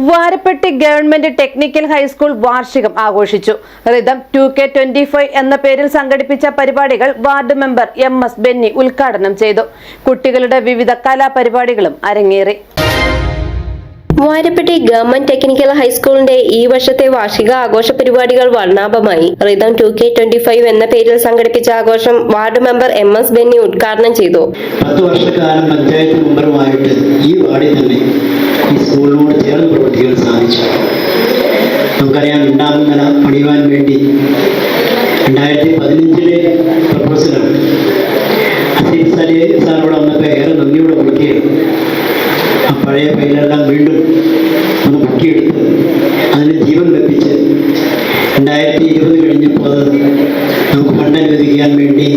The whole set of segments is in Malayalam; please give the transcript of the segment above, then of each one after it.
വാരപ്പെട്ടി ഗവൺമെന്റ് ടെക്നിക്കൽ ഹൈസ്കൂൾ വാർഷികം ആഘോഷിച്ചു. റിതം 2K25 എന്ന പേരിൽ സംഘടിപ്പിച്ച പരിപാടികൾ വാർഡ് മെമ്പർ MS ബെന്നി ഉദ്ഘാടനം ചെയ്തു. കുട്ടികളുടെ വിവിധ കലാപരിപാടികളും അരങ്ങേറി. വാരപ്പെട്ടി ഗവൺമെന്റ് ടെക്നിക്കൽ ഹൈസ്കൂളിന്റെ ഈ വർഷത്തെ വാർഷിക ആഘോഷ പരിപാടികൾ വർണ്ണാഭമായി. റിതം 2K25 എന്ന പേരിൽ സംഘടിപ്പിച്ച ആഘോഷം വാർഡ് മെമ്പർ MS ബെന്നി ഉദ്ഘാടനം ചെയ്തു. 10 വർഷക്കാലം പഞ്ചായത്ത് മെമ്പറുമായിട്ട് ഈ വാർഡിൽ തന്നെ ഈ സ്കൂളിനോട് ചേർന്ന് പ്രവർത്തിക്കാൻ സാധിച്ചു. നമുക്കറിയാം, 2ാം നില പണിയുവാൻ വേണ്ടി 2015 പ്രപ്പോസലാണ്. അസീഫ് സാറിവിടെ വന്നപ്പോൾ ഏറെ നന്ദിയോടെ വിളിക്കുകയാണ്. ആ പഴയ ഫയലെല്ലാം വീണ്ടും ഒന്ന് പൊക്കിയെടുത്ത് അതിന് ജീവൻ വെപ്പിച്ച് 2020 കഴിഞ്ഞപ്പോൾ അത് നമുക്ക് ഫണ്ട് അനുവദിക്കാൻ വേണ്ടി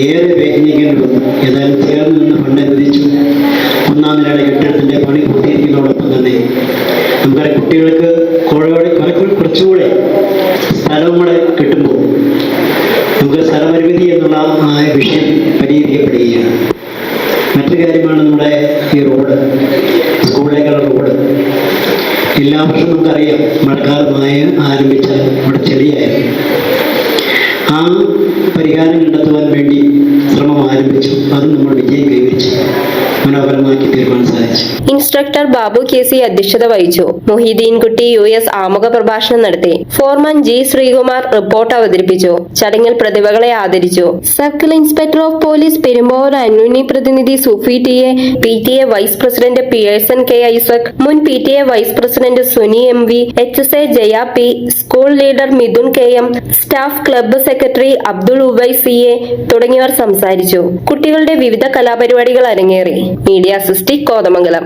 ഏറെ പ്രയത്നിക്കേണ്ടി വന്നു. ഏതായാലും ചേർന്ന് നിന്ന് ഫണ്ട് അനുവദിച്ചു. 1ാം നിലയുടെ കെട്ടിടത്തിൻ്റെ പണി പൂർത്തീകരിക്കുന്നതോടൊപ്പം തന്നെ നമുക്കറിയാം, കുട്ടികൾക്ക് കുറച്ചുകൂടെ സ്ഥലവും കൂടെ കിട്ടുമ്പോൾ നമുക്ക് സ്ഥലപരിമിതി എന്നുള്ള ആ വിഷയം പരിഹരിക്കപ്പെടുകയാണ്. മറ്റു കാര്യമാണ് നമ്മുടെ ഈ റോഡ്, സ്കൂളിലേക്കുള്ള റോഡ്. എല്ലാ വർഷവും നമുക്കറിയാം, മഴക്കാലമായി ആരംഭിച്ചാൽ ഇവിടെ ചെളിയായിരുന്നു. ആ പരിഹാരം കണ്ടെത്തുവാൻ വേണ്ടി ശ്രമം ആരംഭിച്ചു. അത് നമ്മൾ വിജയം കൈവരിച്ചു, മനോഹരമാക്കി തീരുമാനം സാധിച്ചു. ഇൻസ്ട്രക്ടർ ബാബു KC അധ്യക്ഷത വഹിച്ചു. മൊഹീദ്ദീൻ കുട്ടി US ആമുഖ പ്രഭാഷണം നടത്തി. ഫോർമാൻ G ശ്രീകുമാർ റിപ്പോർട്ട് അവതരിപ്പിച്ചു. ചടങ്ങിൽ പ്രതിഭകളെ ആദരിച്ചു. Circle inspector of police Perumbavoor അന്യൂനി പ്രതിനിധി Sufi TA, PTA vice president Pearson K Isaac, മുൻ PTA vice president Suni MV, HSA Jaya P, school leader Mithun KM, staff club secretary Abdul ഉവൈ CA തുടങ്ങിയവർ സംസാരിച്ചു. കുട്ടികളുടെ വിവിധ കലാപരിപാടികൾ അരങ്ങേറി. Media assist Kothamangalam.